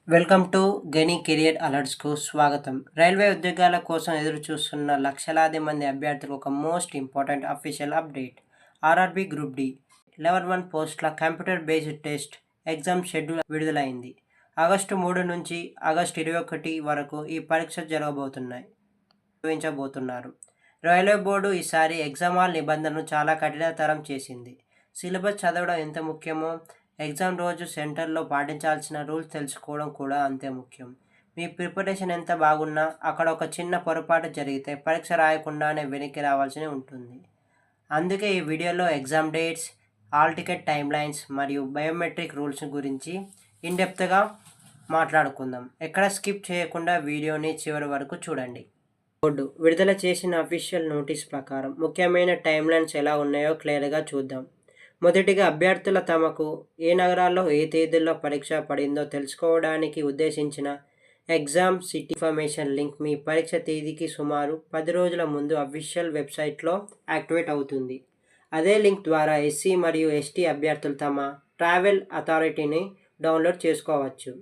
Welcome to genie career అలర్ట్స్కు స్వాగతం. Railway ఉద్యోగాల కోసం ఎదురు చూస్తున్న లక్షలాది మంది అభ్యర్థులకు ఒక most important official update. RRB group D level 1 పోస్టుల computer based test exam schedule విడుదలైంది. ఆగస్టు 3 నుంచి ఆగస్టు 21 వరకు ఈ పరీక్ష నిర్వహించబోతున్నారు. రైల్వే బోర్డు ఈసారి ఎగ్జామ్ హాల్ నిబంధనలు చాలా కఠినతరం చేసింది. సిలబస్ చదవడం ఎంత ముఖ్యమో ఎగ్జామ్ రోజు సెంటర్లో పాటించాల్సిన రూల్స్ తెలుసుకోవడం కూడా అంతే ముఖ్యం. మీ ప్రిపరేషన్ ఎంత బాగున్నా అక్కడ ఒక చిన్న పొరపాటు జరిగితే పరీక్ష రాయకుండానే వెనక్కి రావాల్సి ఉంటుంది. అందుకే ఈ వీడియోలో exam dates, hall ticket timelines మరియు బయోమెట్రిక్ రూల్స్ గురించి ఇన్డెప్త్గా మాట్లాడుకుందాం. ఎక్కడ స్కిప్ చేయకుండా వీడియోని చివరి వరకు చూడండి. బోర్డు విడుదల చేసిన అఫీషియల్ నోటీస్ ప్రకారం ముఖ్యమైన టైమ్లైన్స్ ఎలా ఉన్నాయో క్లియర్గా చూద్దాం. మొదటిగా అభ్యర్థుల తమకు ఏ నగరాల్లో ఏ తేదీల్లో పరీక్ష పడిందో తెలుసుకోవడానికి ఉద్దేశించిన ఎగ్జామ్ సిటీ ఇన్ఫర్మేషన్ లింక్ మీ పరీక్ష తేదీకి సుమారు 10 రోజుల ముందు అఫీషియల్ వెబ్సైట్లో యాక్టివేట్ అవుతుంది. అదే లింక్ ద్వారా ఎస్సీ మరియు ఎస్టీ అభ్యర్థులు తమ ట్రావెల్ అథారిటీని డౌన్లోడ్ చేసుకోవచ్చు.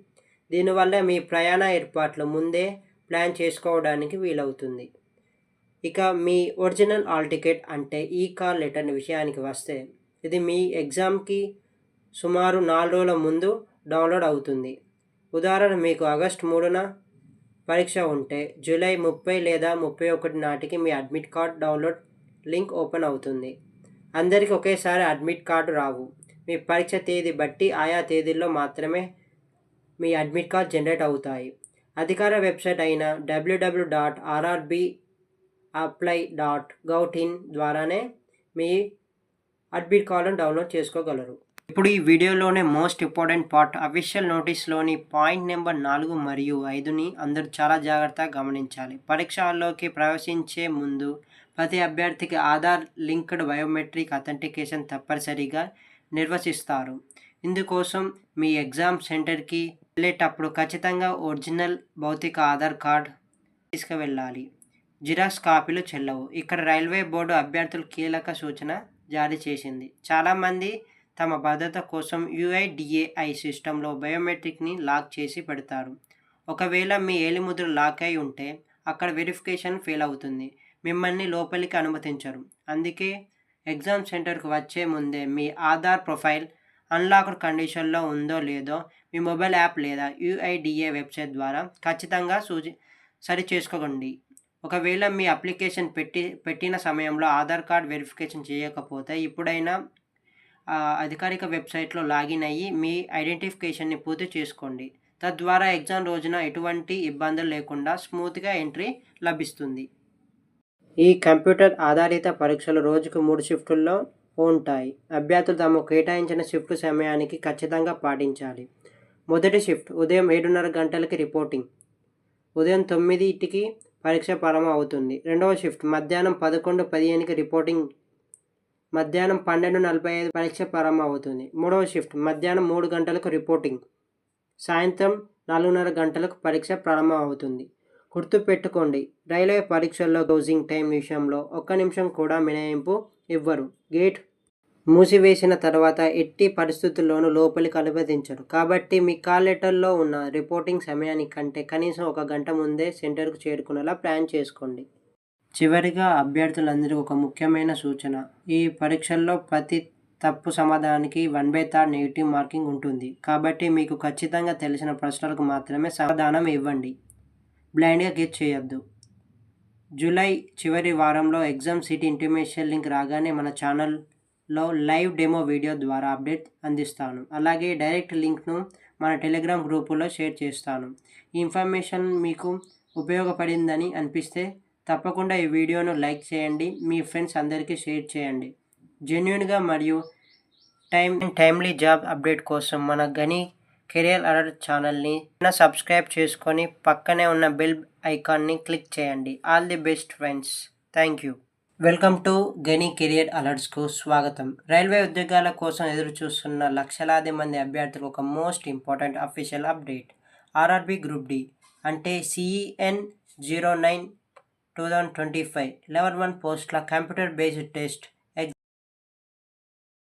దీనివల్ల మీ ప్రయాణ ఏర్పాట్లు ముందే ప్లాన్ చేసుకోవడానికి వీలవుతుంది. ఇక మీ ఒరిజినల్ హాల్ టికెట్ అంటే ఈ కాల్ లెటర్ విషయానికి వస్తే ఇది మీ ఎగ్జామ్కి సుమారు 4 రోజుల ముందు డౌన్లోడ్ అవుతుంది. ఉదాహరణ మీకు ఆగస్టు 3న పరీక్ష ఉంటే జూలై 30 లేదా 31 నాటికి మీ admit card download link open అవుతుంది. అందరికీ ఒకేసారి అడ్మిట్ కార్డు రావు. మీ పరీక్ష తేదీ బట్టి ఆయా తేదీల్లో మాత్రమే మీ అడ్మిట్ కార్డ్ జనరేట్ అవుతాయి. అధికార వెబ్సైట్ అయిన www.rrbapply.gov.in ద్వారానే మీ అడ్మిట్ కార్డును డౌన్లోడ్ చేసుకోగలరు. ఇప్పుడు ఈ వీడియోలోనే మోస్ట్ ఇంపార్టెంట్ పార్ట్ అఫీషియల్ నోటీస్లోని పాయింట్ నెంబర్ 4 మరియు 5ని అందరూ చాలా జాగ్రత్తగా గమనించాలి. పరీక్ష హాల్లోకి ప్రవేశించే ముందు ప్రతి అభ్యర్థికి ఆధార్ లింక్డ్ బయోమెట్రిక్ అథెంటికేషన్ తప్పనిసరిగా నిర్వహిస్తారు. ఇందుకోసం మీ ఎగ్జామ్ సెంటర్కి వెళ్ళేటప్పుడు ఖచ్చితంగా ఒరిజినల్ భౌతిక ఆధార్ కార్డ్ తీసుకువెళ్ళాలి. జిరాక్స్ కాపీలు చెల్లవు. ఇక్కడ రైల్వే బోర్డు అభ్యర్థులు కీలక సూచన జారీ చేసింది. చాలామంది తమ భద్రత కోసం UIDAI సిస్టంలో బయోమెట్రిక్ని లాక్ చేసి పెడతారు. ఒకవేళ మీ ఏలిముద్ర లాక్ అయి ఉంటే అక్కడ వెరిఫికేషన్ ఫెయిల్ అవుతుంది. మిమ్మల్ని లోపలికి అనుమతించరు. అందుకే ఎగ్జామ్ సెంటర్కు వచ్చే ముందే మీ ఆధార్ ప్రొఫైల్ అన్లాక్డ్ కండిషన్లో ఉందో లేదో మీ మొబైల్ యాప్ లేదా UIDAI వెబ్సైట్ ద్వారా ఖచ్చితంగా సరి చేసుకోండి. ఒకవేళ మీ అప్లికేషన్ పెట్టిన సమయంలో ఆధార్ కార్డ్ వెరిఫికేషన్ చేయకపోతే ఇప్పుడైనా అధికారిక వెబ్సైట్లో లాగిన్ అయ్యి మీ ఐడెంటిఫికేషన్ని పూర్తి చేసుకోండి. తద్వారా ఎగ్జామ్ రోజున ఎటువంటి ఇబ్బందులు లేకుండా స్మూత్గా ఎంట్రీ లభిస్తుంది. ఈ కంప్యూటర్ ఆధారిత పరీక్షలు రోజుకు 3 షిఫ్టుల్లో ఉంటాయి. అభ్యర్థులు తమకు కేటాయించిన షిఫ్ట్ సమయానికి ఖచ్చితంగా పాటించాలి. మొదటి షిఫ్ట్ ఉదయం 7:30 గంటలకి రిపోర్టింగ్, ఉదయం 9కి పరీక్ష ప్రారంభం అవుతుంది. రెండవ షిఫ్ట్ మధ్యాహ్నం 11:15కి రిపోర్టింగ్, మధ్యాహ్నం 12:45 పరీక్ష ప్రారంభం అవుతుంది. మూడవ షిఫ్ట్ మధ్యాహ్నం 3 గంటలకు రిపోర్టింగ్, సాయంత్రం 4:30 గంటలకు పరీక్ష ప్రారంభం అవుతుంది. గుర్తుపెట్టుకోండి, రైల్వే పరీక్షల్లో క్లోజింగ్ టైం విషయంలో 1 నిమిషం కూడా మినహాయింపు ఇవ్వరు. గేట్ మూసివేసిన తర్వాత ఎట్టి పరిస్థితుల్లోనూ లోపలికి అనుమతించరు. కాబట్టి మీ కాల్ లెటర్లో ఉన్న రిపోర్టింగ్ సమయానికంటే కనీసం 1 గంట ముందే సెంటర్కు చేరుకునేలా ప్లాన్ చేసుకోండి. చివరిగా అభ్యర్థులందరికీ ఒక ముఖ్యమైన సూచన. ఈ పరీక్షల్లో ప్రతి తప్పు సమాధానానికి 1/3 నెగిటివ్ మార్కింగ్ ఉంటుంది. కాబట్టి మీకు ఖచ్చితంగా తెలిసిన ప్రశ్నలకు మాత్రమే సమాధానం ఇవ్వండి. బ్లైండ్గా గెస్ చేయొద్దు. జూలై చివరి వారంలో ఎగ్జామ్ సిటీ ఇంటిమేషన్ లింక్ రాగానే మన ఛానల్లో లైవ్ డెమో వీడియో ద్వారా అప్డేట్ అందిస్తాను. అలాగే డైరెక్ట్ లింక్ను మన టెలిగ్రామ్ గ్రూపులో షేర్ చేస్తాను. ఈ ఇన్ఫర్మేషన్ మీకు ఉపయోగపడిందని అనిపిస్తే తప్పకుండా ఈ వీడియోను లైక్ చేయండి, మీ ఫ్రెండ్స్ అందరికీ షేర్ చేయండి. జెన్యూన్గా మరియు టైమ్లీ జాబ్ అప్డేట్ కోసం మన గనీ కెరియర్ అలర్ట్ ఛానల్ని సబ్స్క్రైబ్ చేసుకొని పక్కనే ఉన్న బెల్ ఐకాన్ని క్లిక్ చేయండి. All the best friends. Thank you. Welcome to genie career అలర్ట్స్కు స్వాగతం. రైల్వే ఉద్యోగాల కోసం ఎదురు చూస్తున్న లక్షలాది మంది అభ్యర్థులకు ఒక most important official update. RRB group D అంటే CEN 09/2025 లెవెల్ 1 పోస్టుల కంప్యూటర్ బేస్డ్ టెస్ట్